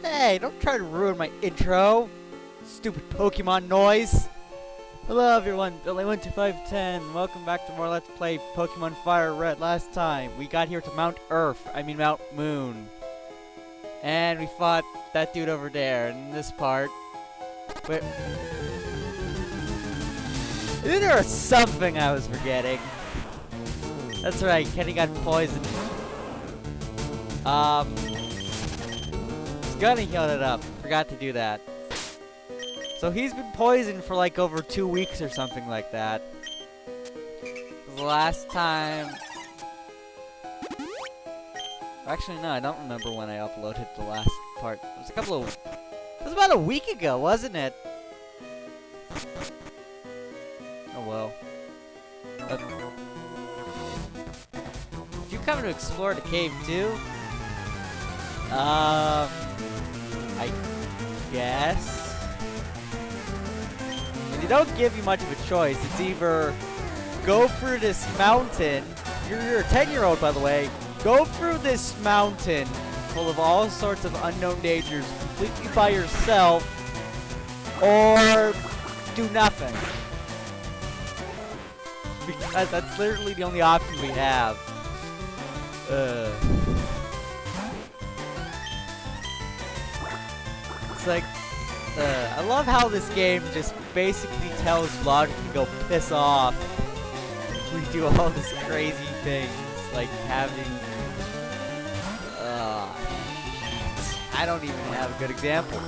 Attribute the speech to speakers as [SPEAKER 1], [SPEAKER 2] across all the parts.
[SPEAKER 1] Hey, don't try to ruin my intro. Stupid Pokemon noise. Hello everyone, Billy12510. Welcome back to more Let's Play Pokemon FireRed. Last time, we got here to Mt.Moon. And we fought that dude over there. In this part, wait, there was something I was forgetting. That's right, Kenny got poisoned. His gunny healed it up. Forgot to do that. So he's been poisoned for like over 2 weeks or something like that. The last time... Actually, no, I don't remember when I uploaded the last part. It was about a week ago, wasn't it? Oh well. Did you come to explore the cave too? I guess. They don't give you much of a choice. It's either go through this mountain. You're a 10-year-old, by the way. Go through this mountain full of all sorts of unknown dangers completely by yourself, or do nothing. Because that's literally the only option we have. It's like, I love how this game just basically tells Logic to go piss off. We do all this crazy things, like having... I don't even have a good example.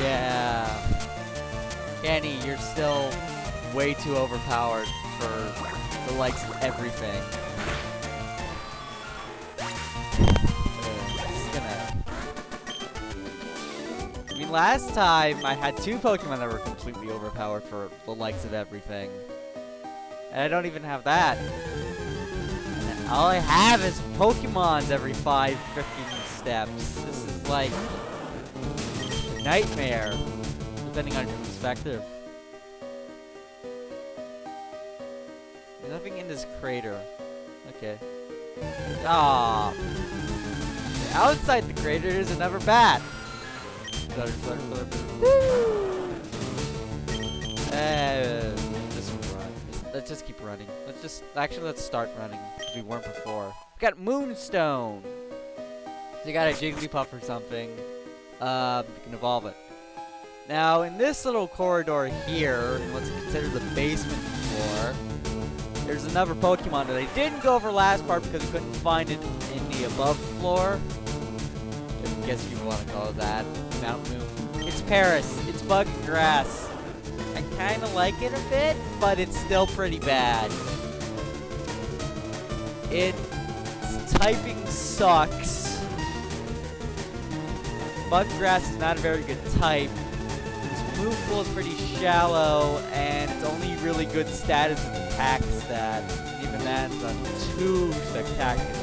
[SPEAKER 1] Yeah. Kenny, you're still way too overpowered for the likes of everything. I mean, last time I had 2 Pokemon that were completely overpowered for the likes of everything. And I don't even have that. And all I have is Pokemons every 5 freaking steps. This is like a nightmare, depending on your perspective. There's nothing in this crater. Okay. Ah. Outside the crater is another bat. Flutter, flutter, flutter. Woo! Just run. Let's just keep running. Let's start running. We weren't before. We got Moonstone. So you got a Jigglypuff or something. You can evolve it. Now, in this little corridor here, in what's considered the basement floor, there's another Pokemon that I didn't go over last part because we couldn't find it in the above floor. I guess you want to call it that. Mt.Moon. It's Paris. It's bug and grass. I kind of like it a bit, but it's still pretty bad. Its typing sucks. Bug grass is not a very good type. Its move pool is pretty shallow, and its only really good stat is its attack stat. Even that's not too spectacular.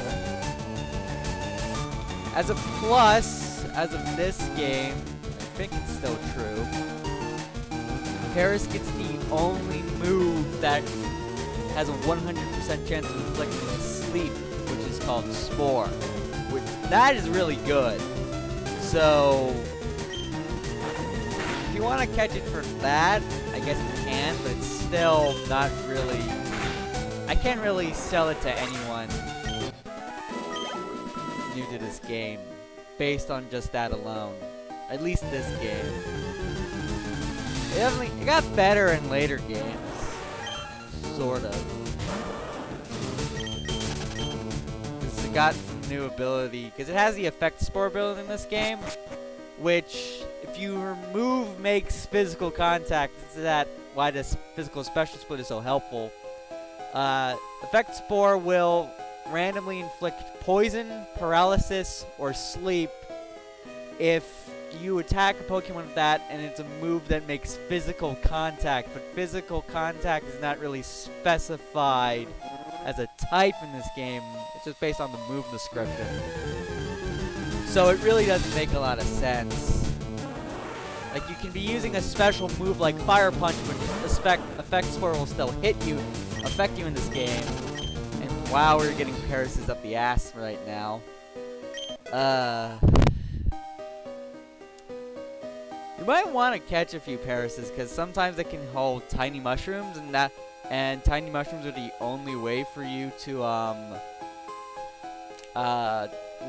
[SPEAKER 1] As a plus, as of this game, I think it's still true, Paris gets the only move that has a 100% chance of inflicting sleep, which is called Spore. That is really good. So, if you want to catch it for that, I guess you can, but it's still not really... I can't really sell it to anyone new to this game, based on just that alone. At least this game. It got better in later games. Sort of. Because it got new ability, because it has the effect spore ability in this game, which, if you remove makes physical contact, this is why this physical special split is so helpful. Effect spore will randomly inflict poison, paralysis, or sleep if you attack a Pokemon with that and it's a move that makes physical contact, but physical contact is not really specified as a type in this game. It's just based on the move description. So it really doesn't make a lot of sense. Like, you can be using a special move like Fire Punch, which affect spore will still affect you in this game. Wow, we're getting Paris's up the ass right now. You might want to catch a few Paris's because sometimes they can hold tiny mushrooms, and tiny mushrooms are the only way for you to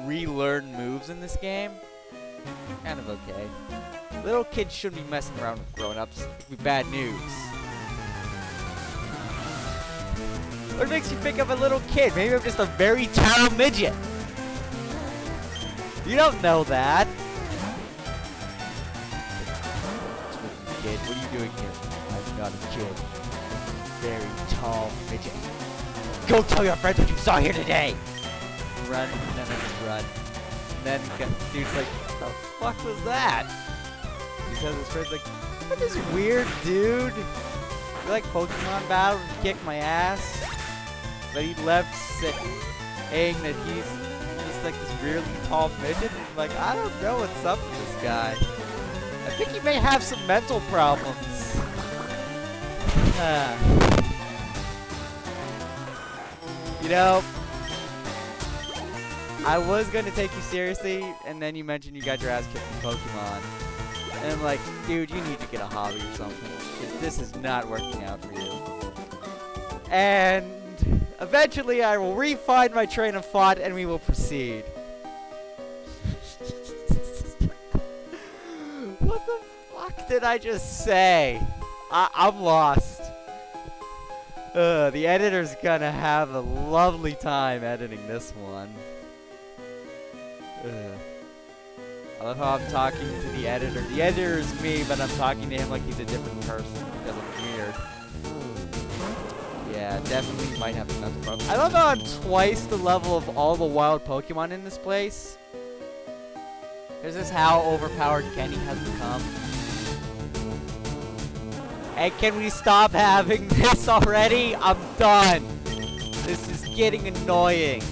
[SPEAKER 1] relearn moves in this game. Kind of okay. Little kids shouldn't be messing around with grown-ups. It'd be bad news. What makes you think of a little kid? Maybe I'm just a very tall midget. You don't know that. Kid, what are you doing here? I'm not a kid. Very tall midget. Go tell your friends what you saw here today. Run, and then I just run. And then dude's like, what the fuck was that? He says his friend's like, what is this weird dude? You like Pokemon battles? You kicked my ass. But he left saying that he's just like this really tall midget. And like, I don't know what's up with this guy. I think he may have some mental problems. You know, I was gonna take you seriously, and then you mentioned you got your ass kicked in Pokemon. And I'm like, dude, you need to get a hobby or something, because this is not working out for you. And eventually I will refine my train of thought, and we will proceed. What the fuck did I just say? I'm lost. The editor's gonna have a lovely time editing this one. I love how I'm talking to the editor. The editor is me, but I'm talking to him like he's a different person because I'm weird. Yeah, definitely might have a mental problem. I love how I'm twice the level of all the wild Pokemon in this place. This is how overpowered Kenny has become. Hey, can we stop having this already? I'm done. This is getting annoying.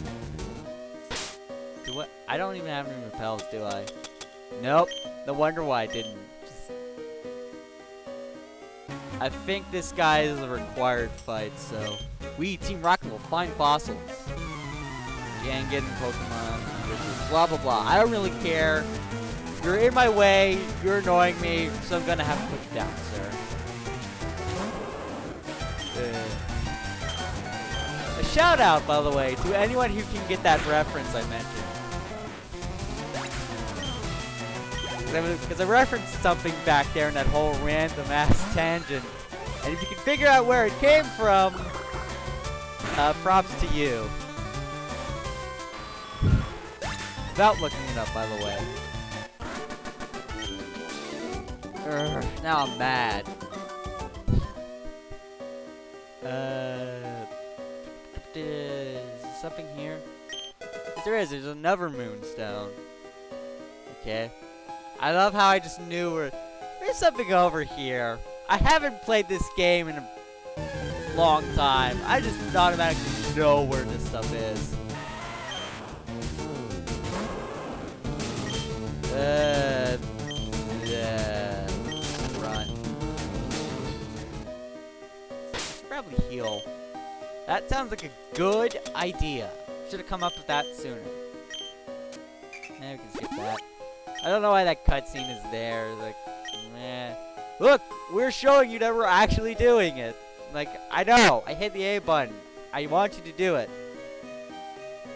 [SPEAKER 1] I don't even have any repels, do I? Nope. No wonder why I didn't. I think this guy is a required fight, so we, Team Rocket, will find fossils. And get in Pokemon, which is blah blah blah. I don't really care. You're in my way, you're annoying me, so I'm gonna have to put you down, sir. A shout out, by the way, to anyone who can get that reference I mentioned. Because I referenced something back there in that whole random ass tangent. And if you can figure out where it came from, props to you. Without looking it up, by the way. Now I'm mad. Is something here? Yes, there is. There's another moonstone. Okay. I love how I just knew there's something over here. I haven't played this game in a long time. I just automatically know where this stuff is. Run. Should probably heal. That sounds like a good idea. Should have come up with that sooner. Now we can skip that. I don't know why that cutscene is there. Like, meh. Look, we're showing you that we're actually doing it. Like, I know. I hit the A button. I want you to do it.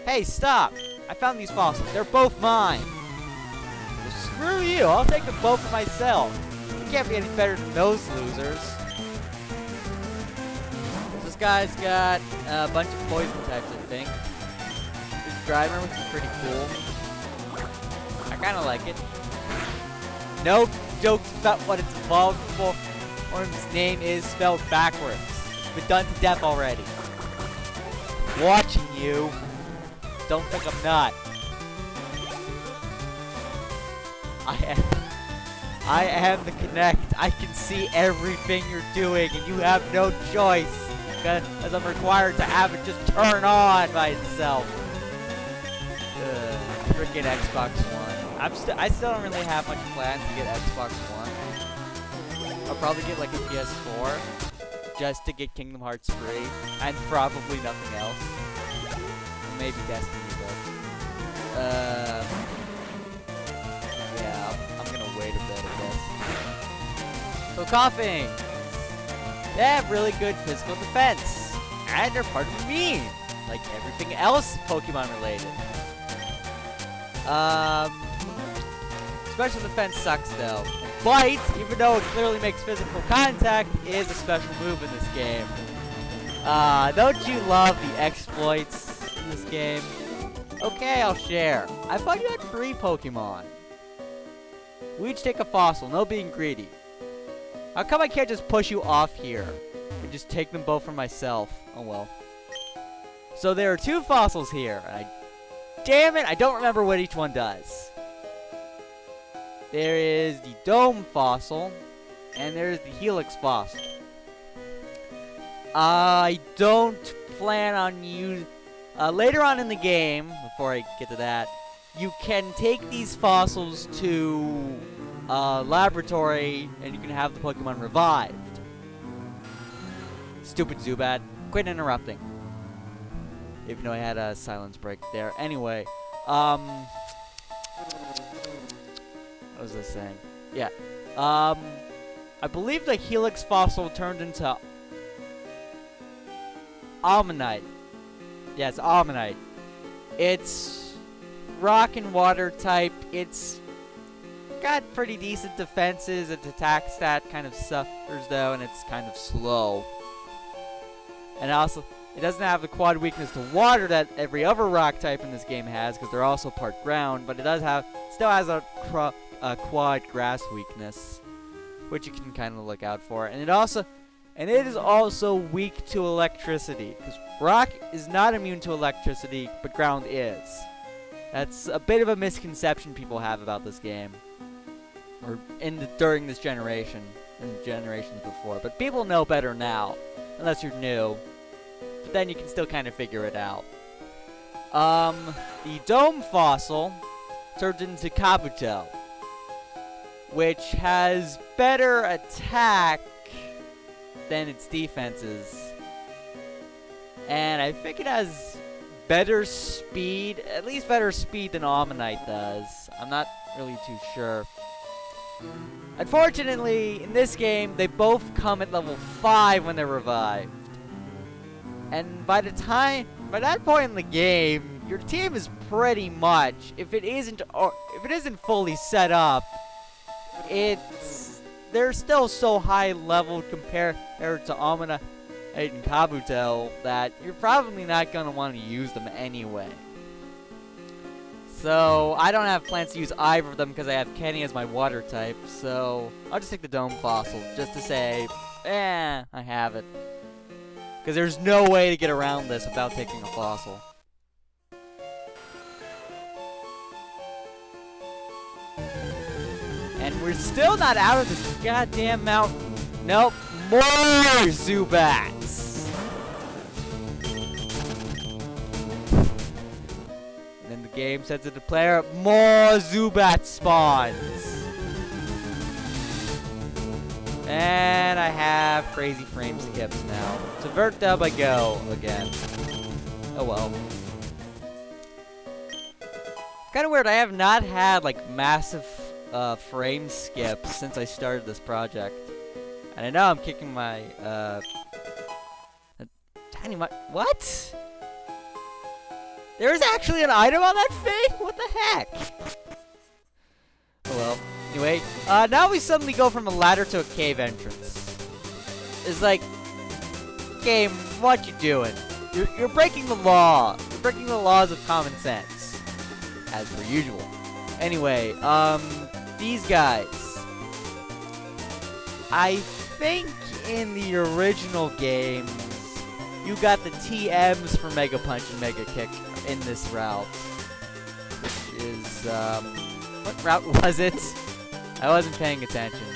[SPEAKER 1] Hey, stop. I found these fossils. They're both mine. Well, screw you. I'll take them both for myself. You can't be any better than those losers. This guy's got a bunch of poison types, I think. His driver, which is pretty cool. I kind of like it. No jokes about what it's involved for. Orm's name is spelled backwards. It's been done to death already. Watching you. Don't think I'm not. I am the Connect. I can see everything you're doing, and you have no choice. As I'm required to have it just turn on by itself. Freaking Xbox One. I still don't really have much plans to get Xbox One. I'll probably get like a PS4 just to get Kingdom Hearts free and probably nothing else. maybe Destiny, but yeah, I'm gonna wait a bit, I guess. So coughing, they have really good physical defense, and they're part of me, like everything else Pokemon related. Special defense sucks though. Bite, even though it clearly makes physical contact, is a special move in this game. Don't you love the exploits in this game? Okay, I'll share. I thought you had 3 Pokemon. We each take a fossil, no being greedy. How come I can't just push you off here and just take them both for myself? Oh well. So there are 2 fossils here, and damn it, I don't remember what each one does. There is the Dome fossil, and there's the Helix fossil. I don't plan on later on in the game, before I get to that, you can take these fossils to a laboratory, and you can have the Pokemon revived. Stupid Zubat. Quit interrupting. Even though I had a silence break there. Anyway, what was I saying? Yeah. I believe the Helix fossil turned into Almanite. Yes, Almanite. It's rock and water type. It's got pretty decent defenses. Its attack stat kind of suffers though, and it's kind of slow. And also, it doesn't have the quad weakness to water that every other rock type in this game has, because they're also part ground. But it still has a quad grass weakness, which you can kind of look out for. And it is also weak to electricity, because rock is not immune to electricity, but ground is. That's a bit of a misconception people have about this game, or during this generation and generations before. But people know better now, unless you're new. But then you can still kind of figure it out. The Dome fossil turned into Kabuto, which has better attack than its defenses. And I think it has better speed, at least better speed than Almanite does. I'm not really too sure. Unfortunately, in this game, they both come at level 5 when they're revived. And by that point in the game, your team is pretty much, if it isn't fully set up, they're still so high leveled compared to Almanite and Kabuto that you're probably not going to want to use them anyway. So I don't have plans to use either of them because I have Kenny as my water type, so I'll just take the Dome fossil just to say, I have it. Because there's no way to get around this without taking a fossil. And we're still not out of this goddamn mountain. Nope, more Zubats! And then the game sends it to player, more Zubat spawns! And I have crazy frame skips now. To vert dub I go again. Oh well. Kind of weird, I have not had like massive frame skips since I started this project. And I know I'm kicking my tiny what? There's actually an item on that thing? What the heck? Oh well. Anyway, now we suddenly go from a ladder to a cave entrance. It's like, game, what you doing? You're breaking the law. You're breaking the laws of common sense, as per usual. Anyway, these guys. I think in the original games, you got the TMs for Mega Punch and Mega Kick in this route, which is what route was it? I wasn't paying attention.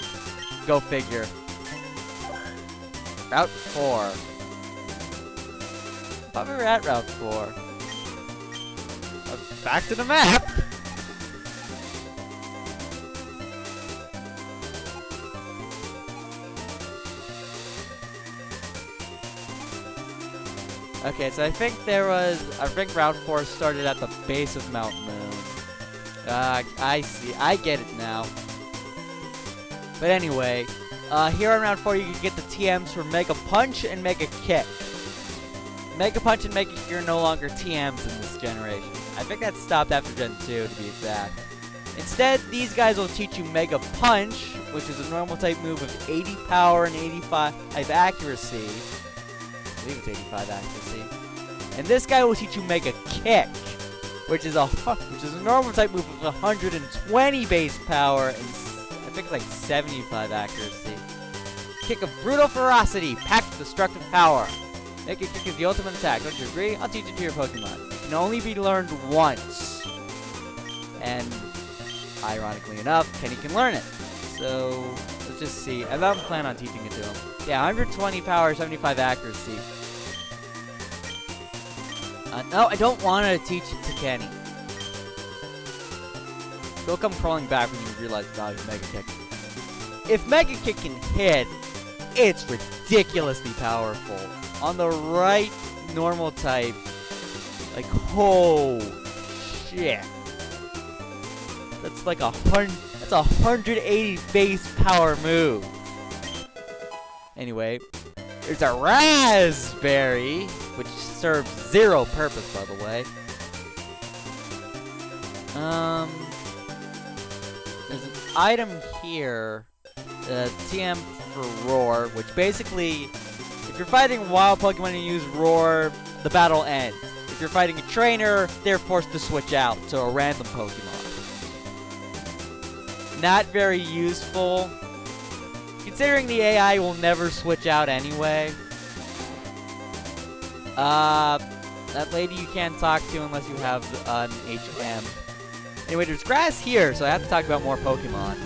[SPEAKER 1] Go figure. Route 4. I thought we were at Route 4. Back to the map! Okay, so I think round 4 started at the base of Mt.Moon. I see. I get it now. But anyway, here on round 4, you can get the TMs for Mega Punch and Mega Kick. Mega Punch and Mega Kick are no longer TMs in this generation. I think that stopped after Gen 2, to be exact. Instead, these guys will teach you Mega Punch, which is a normal type move of 80 power and 85 accuracy. I believe it's 85 accuracy. And this guy will teach you Mega Kick, which is a normal type move of 120 base power and I think it's like 75 accuracy. Kick of brutal ferocity, packed with destructive power. Mega Kick is the ultimate attack. Don't you agree? I'll teach it to your Pokemon. It can only be learned once. And ironically enough, Kenny can learn it. So let's just see. I don't plan on teaching it to him. Yeah, 120 power, 75 accuracy. No, I don't want to teach it to Kenny. He'll come crawling back when you realize the value of Mega Kick. If Mega Kick can hit, it's ridiculously powerful. On the right normal type, like, oh shit. That's like that's a 180 base power move. Anyway, there's a Raspberry, which serves 0 purpose, by the way. There's an item here, TM for Roar, which basically, if you're fighting wild Pokemon and you use Roar, the battle ends. If you're fighting a trainer, they're forced to switch out to a random Pokemon. Not very useful, considering the AI will never switch out anyway. That lady you can't talk to unless you have an HM. Anyway, there's grass here, so I have to talk about more Pokemon.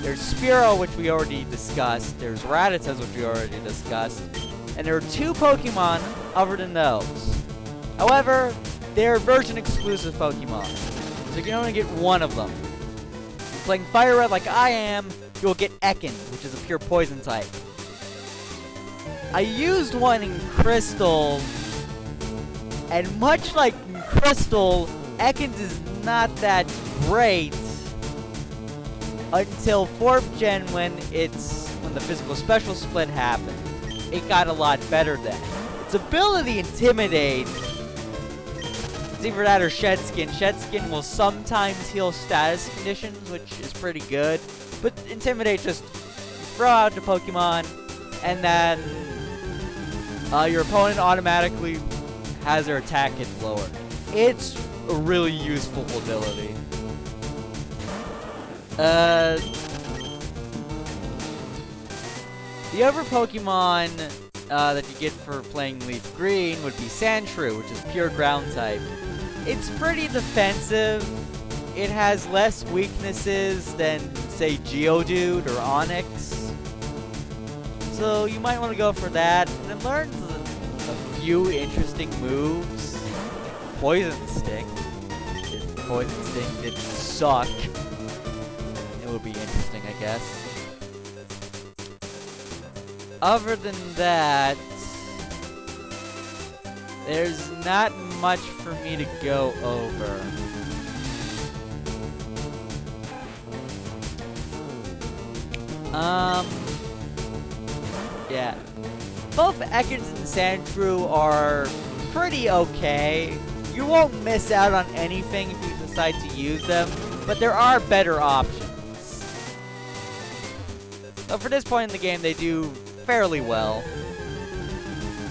[SPEAKER 1] There's Spearow, which we already discussed. There's Rattata, which we already discussed. And there are 2 Pokemon other than those. However, they're version-exclusive Pokemon, so you can only get one of them. If you're playing FireRed like I am, you'll get Ekans, which is a pure poison type. I used one in Crystal, and much like in Crystal, Ekans is not that great until 4th gen when the physical special split happened. It got a lot better then. Its ability, Intimidate, it's either that or Shed Skin. Shed Skin will sometimes heal status conditions, which is pretty good. But Intimidate just throw out the Pokemon, and then your opponent automatically has their attack hit lower. It's a really useful ability. The other Pokemon that you get for playing Leaf Green would be Sandshrew, which is pure ground type. It's pretty defensive. It has less weaknesses than, say, Geodude or Onix. So you might want to go for that. And it learns a few interesting moves. Poison Sting. If Poison Sting didn't suck, it would be interesting, I guess. Other than that, there's not much for me to go over. Yeah. Both Ekans and Sandshrew are pretty okay. You won't miss out on anything if you decide to use them, but there are better options. So for this point in the game, they do fairly well.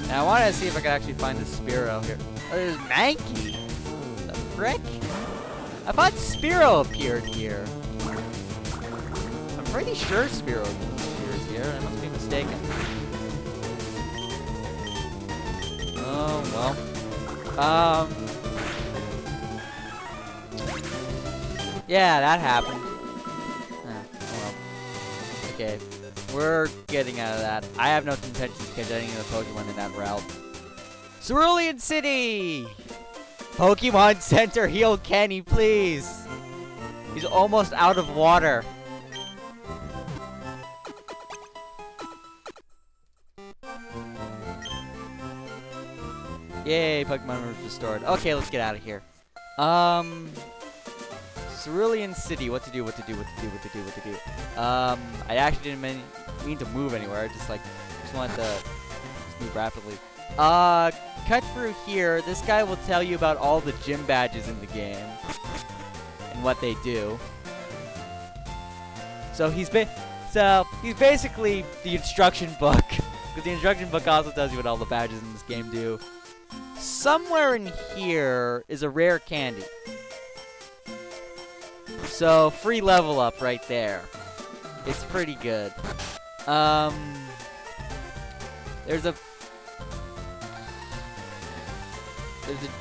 [SPEAKER 1] Now I want to see if I can actually find the Spearow here. Oh, there's Mankey. The frick? I thought Spearow appeared here. I'm pretty sure Spearow appears here. I must be mistaken. Oh, well. Yeah, that happened. Oh well. Okay. We're getting out of that. I have no intentions of catching any of the Pokemon in that route. Cerulean City! Pokemon Center, heal Kenny, please! He's almost out of water. Yay, Pokemon was restored. Okay, let's get out of here. Cerulean City. What to do? I actually didn't mean to move anywhere. I just wanted to move rapidly. Cut through here. This guy will tell you about all the gym badges in the game and what they do. So he's basically the instruction book. Because the instruction book also tells you what all the badges in this game do. Somewhere in here is a rare candy. So, free level up right there. It's pretty good. There's a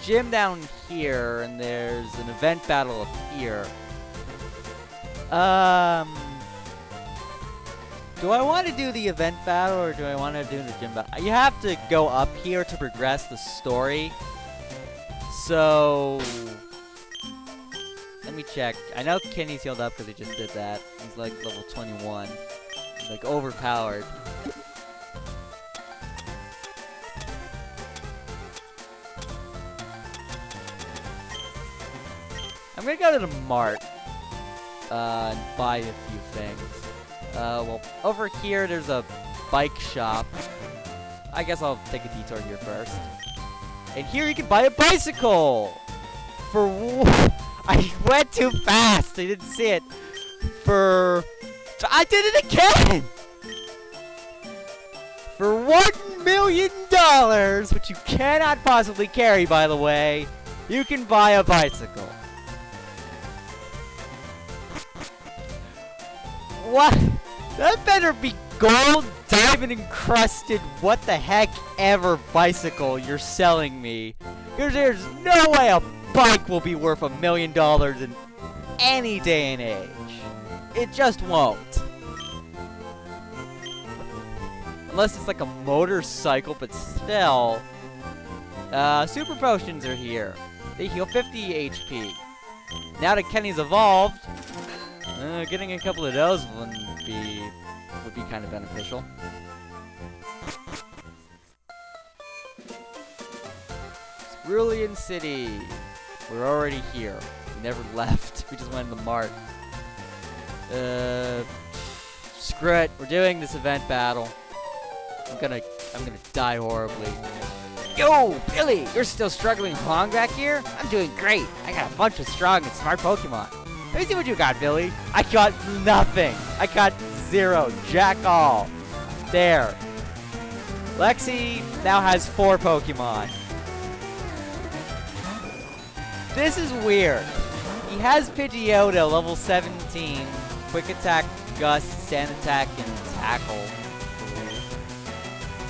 [SPEAKER 1] gym down here, and there's an event battle up here. Do I want to do the event battle, or do I want to do the gym battle? You have to go up here to progress the story. So, let me check. I know Kenny's healed up because he just did that. He's like level 21. He's like overpowered. I'm gonna go to the mart and buy a few things. Well, over here there's a bike shop. I guess I'll take a detour here first. And here you can buy a bicycle! For I went too fast! I didn't see it. I did it again! For $1 million, which you cannot possibly carry, by the way, you can buy a bicycle. What? That better be gold, diamond encrusted, what the heck ever bicycle you're selling me. Because there's no way a bike will be worth $1 million in any day and age. It just won't. Unless it's like a motorcycle, but still. Super potions are here. They heal 50 HP. Now that Kenny's evolved, getting a couple of those would be kind of beneficial. Cerulean City. We're already here. We never left. We just went to the mart. Screw it. We're doing this event battle. I'm gonna die horribly. Yo, Billy! You're still struggling along back here? I'm doing great. I got a bunch of strong and smart Pokemon. Let me see what you got, Billy. I got nothing. I got 0. Jack all. There. Lexi now has 4 Pokemon. This is weird. He has Pidgeotto, level 17. Quick Attack, Gust, Sand Attack, and Tackle.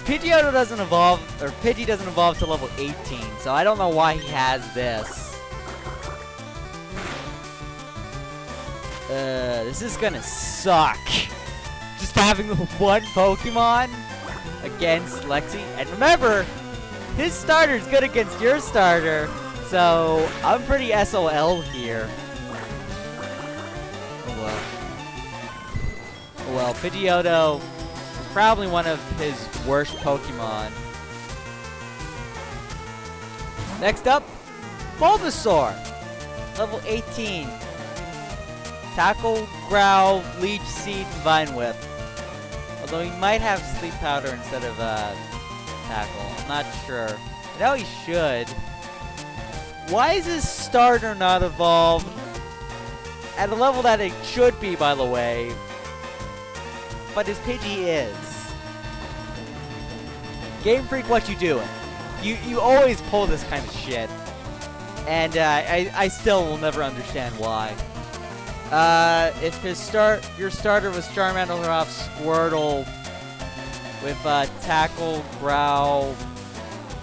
[SPEAKER 1] Pidgeotto doesn't evolve, or Pidgey doesn't evolve to level 18, so I don't know why he has this. This is gonna suck. Just having one Pokemon against Lexi. And remember, his starter's good against your starter, so I'm pretty SOL here. Oh well. Oh well, Pidgeotto is probably one of his worst Pokemon. Next up, Bulbasaur, level 18. Tackle, Growl, Leech Seed, and Vine Whip. Although he might have Sleep Powder instead of Tackle. I'm not sure. I know he should. Why is his starter not evolved at a level that it should be, by the way? But his Pidgey is. Game Freak, what you doing? You always pull this kind of shit. And I still will never understand why. If your starter was Charmander, he'll have Squirtle with Tackle, Growl.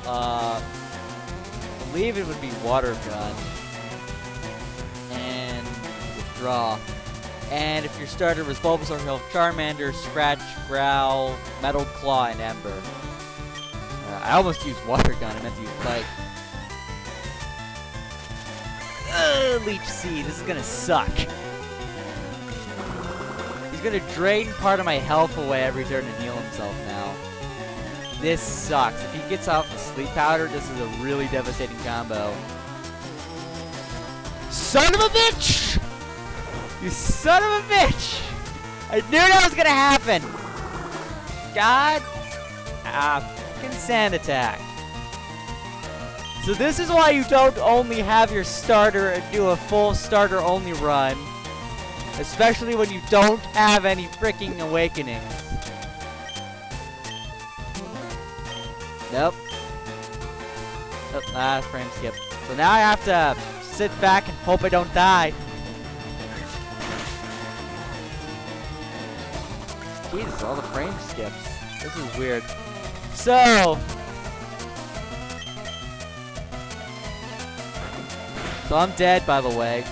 [SPEAKER 1] I believe it would be Water Gun and Withdraw. And if your starter was Bulbasaur, he'll have Charmander, Scratch, Growl, Metal Claw, and Ember. I almost used Water Gun. I meant to use Bite. Leech Seed. This is gonna suck. He's gonna drain part of my health away every turn to heal himself now. this sucks. If he gets off the sleep powder, this is a really devastating combo. Son of a bitch! You son of a bitch! I knew that was gonna happen! God. Fucking sand attack. So this is why you don't only have your starter and do a full starter only run. Especially when you don't have any freaking awakenings. Nope. Oh, frame skip. So now I have to sit back and hope I don't die. Jesus, all the frame skips. This is weird. So I'm dead, by the way.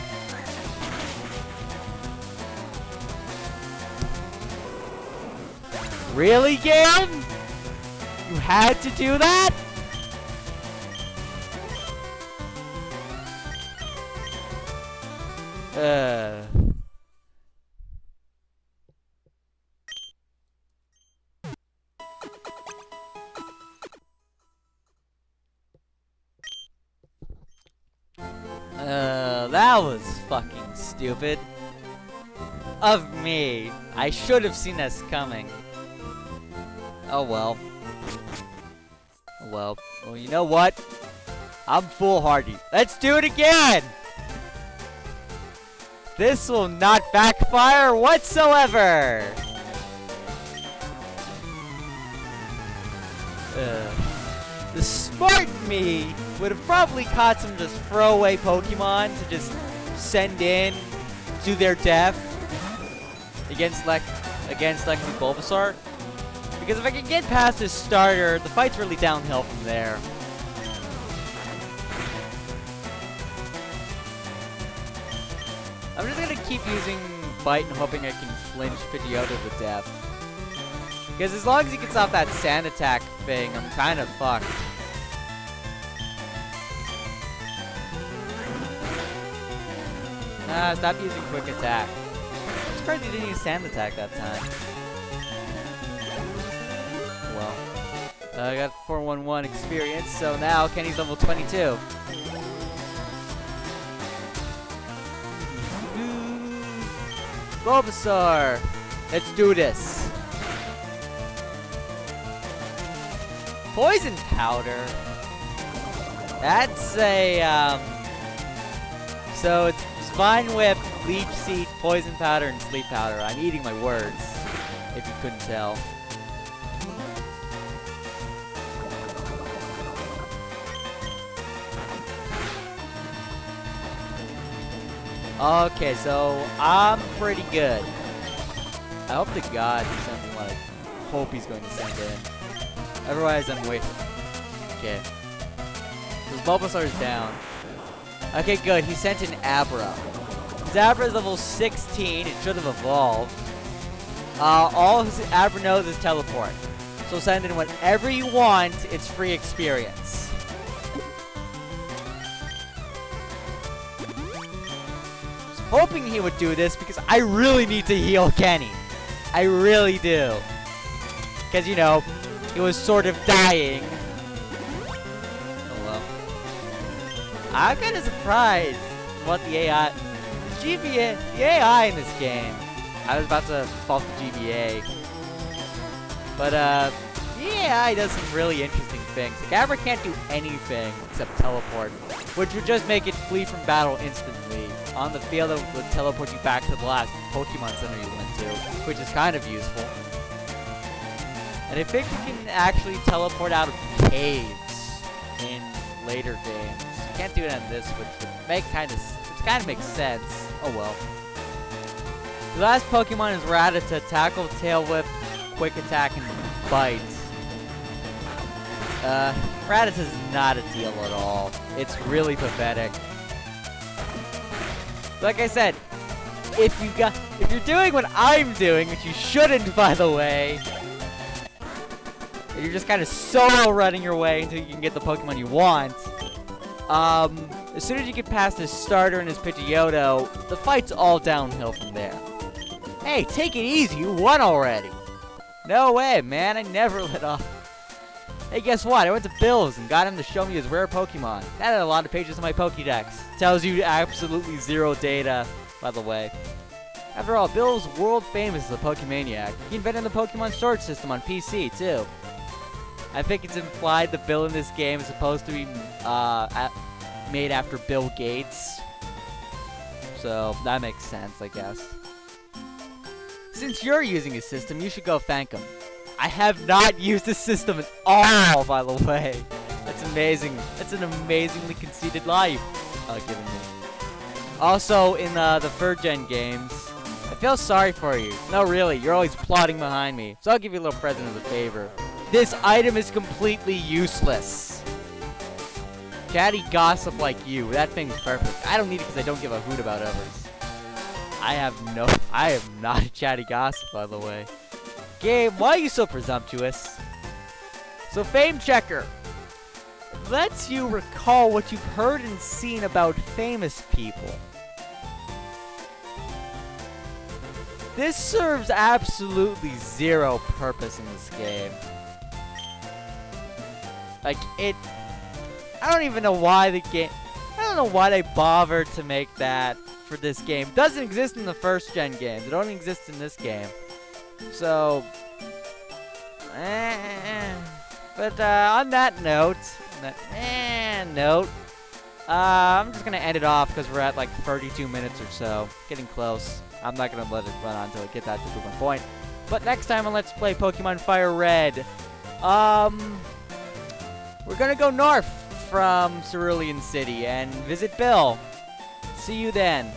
[SPEAKER 1] Really, game? You had to do that? That was fucking stupid. Of me. I should have seen this coming. Oh well. Well, you know what? I'm foolhardy. Let's do it again! This will not backfire whatsoever! The smart me would have probably caught some just throwaway Pokemon to just send in to their death against Bulbasaur. Because if I can get past his starter, the fight's really downhill from there. I'm just gonna keep using Bite and hoping I can flinch Pidgeotto to death. Because as long as he gets off that sand attack thing, I'm kind of fucked. Stop using quick attack. I'm surprised he didn't use sand attack that time. Well, I got 411 experience, so now Kenny's level 22. Bulbasaur! Let's do this! Poison powder? That's a, so it's Vine Whip, Leech Seed, Poison Powder, and Sleep Powder. I'm eating my words, if you couldn't tell. Okay, so I'm pretty good. I hope to God he sends me what I hope he's going to send in. Otherwise, I'm waiting. Okay. Because Bulbasaur's down. Okay, good. He sent in Abra. His Abra is level 16. It should have evolved. All his Abra knows is teleport. So send in whatever you want. It's free experience. Hoping he would do this because I really need to heal Kenny. I really do. Because, you know, he was sort of dying. Oh well. I'm kind of surprised what the AI... The AI in this game. I was about to fault the GBA. But, the AI does some really interesting things. Like, Abra can't do anything except teleport, which would just make it flee from battle instantly. On the field, it would teleport you back to the last Pokemon Center you went to, which is kind of useful. And I think you can actually teleport out of caves in later games. You can't do it on this, which would make kind of makes sense. Oh well. The last Pokemon is Rattata, Tackle, Tail Whip, Quick Attack, and Bite. Rattata's not a deal at all. It's really pathetic. Like I said, if you're doing what I'm doing, which you shouldn't, by the way, and you're just kind of solo running your way until you can get the Pokemon you want, as soon as you get past his starter and his Pidgeotto, the fight's all downhill from there. Hey, take it easy, you won already. No way, man, I never let off. Hey, guess what? I went to Bill's and got him to show me his rare Pokemon. That had a lot of pages in my Pokédex. Tells you absolutely zero data, by the way. After all, Bill's world famous as a Pokemaniac. He invented the Pokemon storage system on PC, too. I think it's implied that Bill in this game is supposed to be made after Bill Gates. So, that makes sense, I guess. Since you're using his system, you should go thank him. I have not used this system at all, by the way. That's amazing. That's an amazingly conceited life given me. Also, in the 3rd gen games, I feel sorry for you. No, really, you're always plotting behind me. So I'll give you a little present as a favor. This item is completely useless. Chatty gossip like you. That thing's perfect. I don't need it because I don't give a hoot about others. I am not a chatty gossip, by the way. Game, why are you so presumptuous? So, Fame Checker lets you recall what you've heard and seen about famous people. This serves absolutely zero purpose in this game. Like, I don't even know why the game... I don't know why they bothered to make that for this game. It doesn't exist in the 1st gen games. It only exists in this game. So... But, on that note... I'm just gonna end it off because we're at, like, 32 minutes or so. Getting close. I'm not gonna let it run on until I get that to prove my point. But next time on Let's Play Pokemon FireRed, we're gonna go north from Cerulean City and visit Bill. See you then.